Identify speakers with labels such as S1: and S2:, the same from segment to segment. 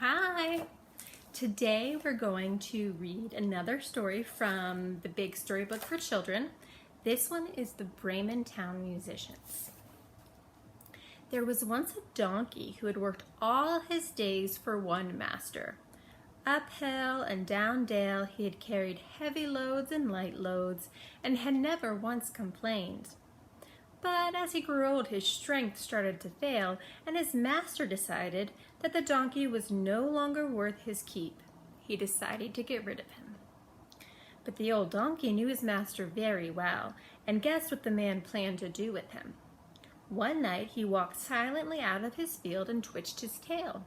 S1: Hi! Today we're going to read another story from the Big Storybook for Children. This one is the Bremen Town Musicians. There was once a donkey who had worked all his days for one master. Up hill and down dale he had carried heavy loads and light loads and had never once complained. But as he grew old, his strength started to fail, and his master decided that the donkey was no longer worth his keep. He decided to get rid of him. But the old donkey knew his master very well, and guessed what the man planned to do with him. One night he walked silently out of his field and twitched his tail.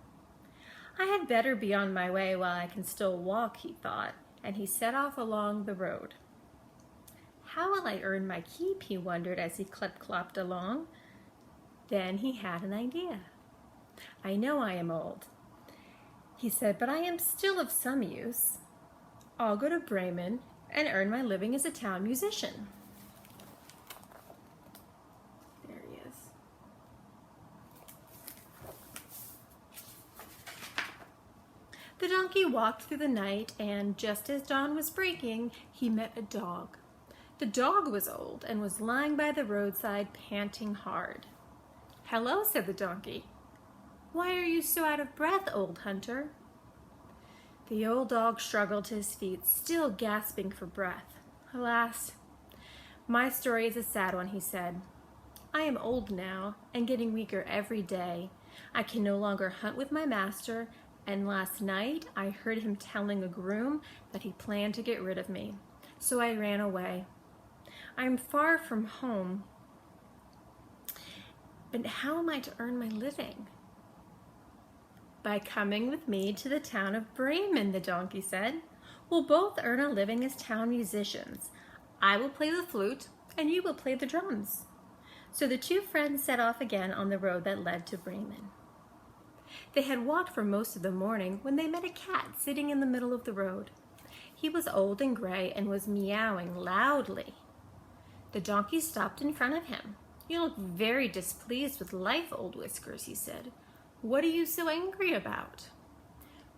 S1: "I had better be on my way while I can still walk," he thought, and he set off along the road. "How will I earn my keep?" he wondered as he clip-clopped along. Then he had an idea. "I know I am old," he said, "but I am still of some use. I'll go to Bremen and earn my living as a town musician." There he is. The donkey walked through the night, and just as dawn was breaking, he met a dog. The dog was old and was lying by the roadside, panting hard. "Hello," said the donkey. "Why are you so out of breath, old hunter?" The old dog struggled to his feet, still gasping for breath. "Alas, my story is a sad one," he said. "I am old now and getting weaker every day. I can no longer hunt with my master, and last night I heard him telling a groom that he planned to get rid of me. So I ran away. I am far from home, but how am I to earn my living?" "By coming with me to the town of Bremen," the donkey said. "We'll both earn a living as town musicians. I will play the flute and you will play the drums." So the two friends set off again on the road that led to Bremen. They had walked for most of the morning when they met a cat sitting in the middle of the road. He was old and gray and was meowing loudly. The donkey stopped in front of him. "You look very displeased with life, old Whiskers," he said. "What are you so angry about?"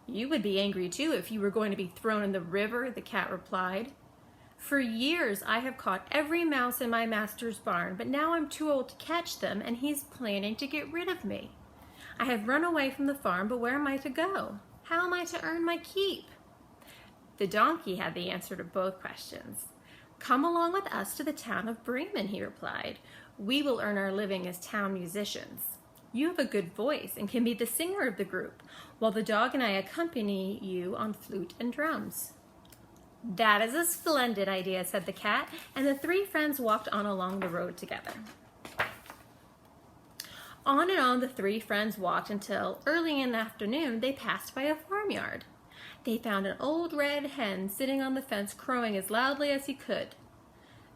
S1: "You would be angry too if you were going to be thrown in the river," the cat replied. "For years I have caught every mouse in my master's barn, but now I'm too old to catch them, and he's planning to get rid of me. I have run away from the farm, but where am I to go? How am I to earn my keep?" The donkey had the answer to both questions. "Come along with us to the town of Bremen," he replied. "We will earn our living as town musicians. You have a good voice and can be the singer of the group, while the dog and I accompany you on flute and drums." "That is a splendid idea," said the cat, and the three friends walked on along the road together. On and on the three friends walked until, early in the afternoon, they passed by a farmyard. They found an old red hen sitting on the fence crowing as loudly as he could.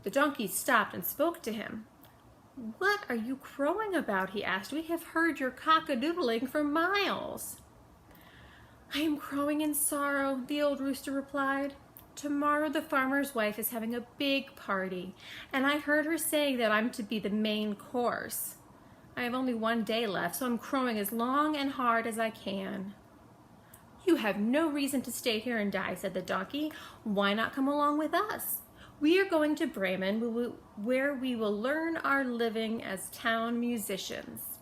S1: The donkey stopped and spoke to him. "What are you crowing about?" he asked. "We have heard your cock-a-doodling for miles." "I am crowing in sorrow," the old rooster replied. "Tomorrow the farmer's wife is having a big party, and I heard her saying that I'm to be the main course. I have only one day left, so I'm crowing as long and hard as I can." "You have no reason to stay here and die," said the donkey. "Why not come along with us? We are going to Bremen, where we will learn our living as town musicians.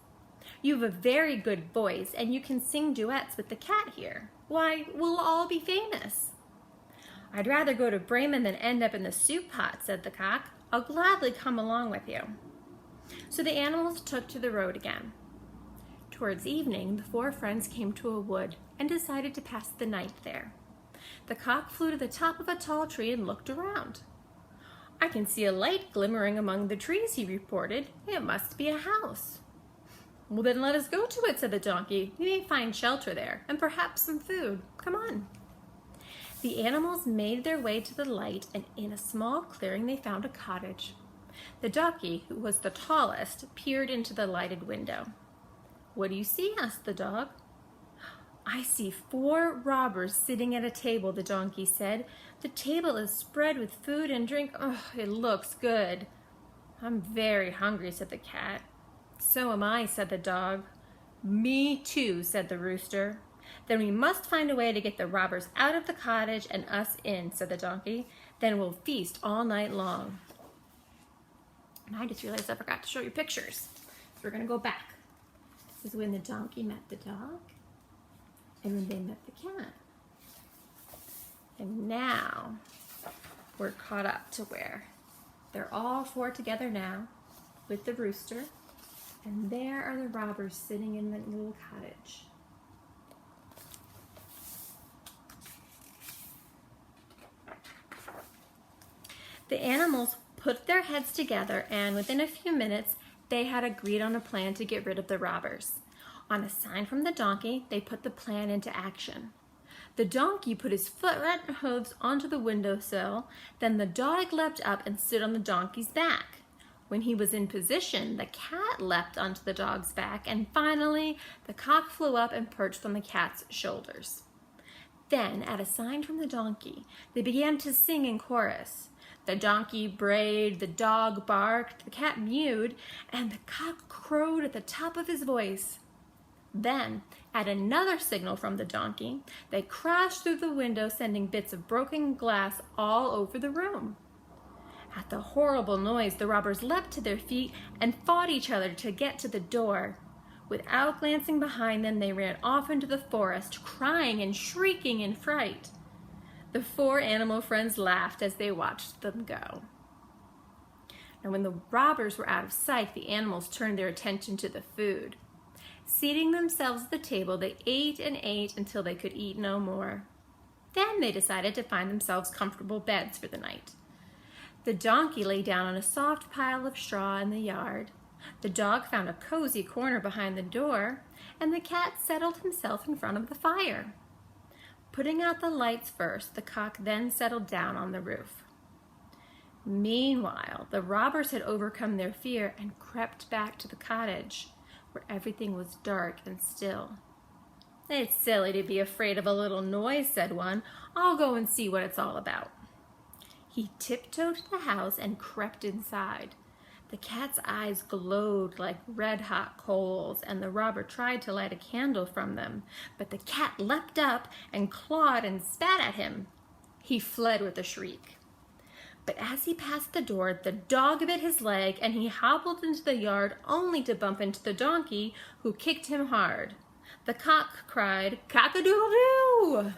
S1: You have a very good voice, and you can sing duets with the cat here. Why, we'll all be famous." "I'd rather go to Bremen than end up in the soup pot," said the cock. "I'll gladly come along with you." So the animals took to the road again. Towards evening, the four friends came to a wood and decided to pass the night there. The cock flew to the top of a tall tree and looked around. "I can see a light glimmering among the trees," he reported. "It must be a house." "Well, then let us go to it," said the donkey. "We may find shelter there, and perhaps some food. Come on." The animals made their way to the light, and in a small clearing they found a cottage. The donkey, who was the tallest, peered into the lighted window. "What do you see?" asked the dog. "I see 4 robbers sitting at a table," the donkey said. "The table is spread with food and drink. Oh, it looks good." "I'm very hungry," said the cat. "So am I," said the dog. "Me too," said the rooster. "Then we must find a way to get the robbers out of the cottage and us in," said the donkey. "Then we'll feast all night long." And I just realized I forgot to show you pictures. So we're going to go back. This is when the donkey met the dog and when they met the cat. And now we're caught up to where they're all four together now with the rooster. And there are the robbers sitting in the little cottage. The animals put their heads together, and within a few minutes, they had agreed on a plan to get rid of the robbers. On a sign from the donkey, they put the plan into action. The donkey put his front hooves onto the windowsill, then the dog leapt up and stood on the donkey's back. When he was in position, the cat leapt onto the dog's back, and finally, the cock flew up and perched on the cat's shoulders. Then, at a sign from the donkey, they began to sing in chorus. The donkey brayed, the dog barked, the cat mewed, and the cock crowed at the top of his voice. Then, at another signal from the donkey, they crashed through the window, sending bits of broken glass all over the room. At the horrible noise, the robbers leapt to their feet and fought each other to get to the door. Without glancing behind them, they ran off into the forest, crying and shrieking in fright. The four animal friends laughed as they watched them go. And when the robbers were out of sight, the animals turned their attention to the food. Seating themselves at the table, they ate and ate until they could eat no more. Then they decided to find themselves comfortable beds for the night. The donkey lay down on a soft pile of straw in the yard. The dog found a cozy corner behind the door, and the cat settled himself in front of the fire. Putting out the lights first, the cock then settled down on the roof. Meanwhile, the robbers had overcome their fear and crept back to the cottage, where everything was dark and still. "It's silly to be afraid of a little noise," said one. "I'll go and see what it's all about." He tiptoed to the house and crept inside. The cat's eyes glowed like red-hot coals, and the robber tried to light a candle from them, but the cat leapt up and clawed and spat at him. He fled with a shriek. But as he passed the door, the dog bit his leg, and he hobbled into the yard only to bump into the donkey, who kicked him hard. The cock cried, "Cock-a-doodle-doo!"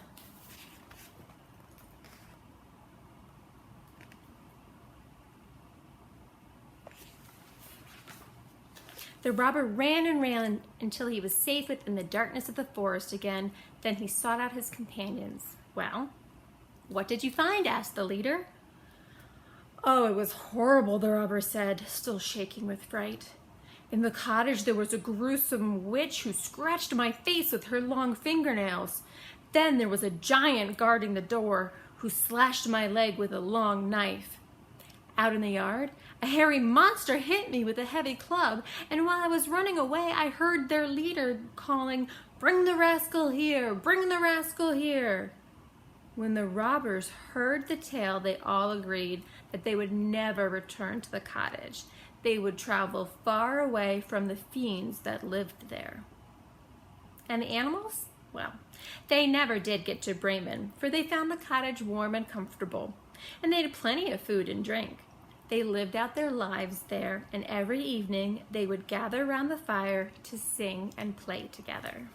S1: The robber ran and ran until he was safe within the darkness of the forest again. Then he sought out his companions. "Well, what did you find?" asked the leader. "Oh, it was horrible," the robber said, still shaking with fright. "In the cottage there was a gruesome witch who scratched my face with her long fingernails. Then there was a giant guarding the door who slashed my leg with a long knife. Out in the yard, a hairy monster hit me with a heavy club, and while I was running away, I heard their leader calling, 'Bring the rascal here! Bring the rascal here!'" When the robbers heard the tale, they all agreed that they would never return to the cottage. They would travel far away from the fiends that lived there. And the animals? Well, they never did get to Bremen, for they found the cottage warm and comfortable, and they had plenty of food and drink. They lived out their lives there, and every evening they would gather around the fire to sing and play together.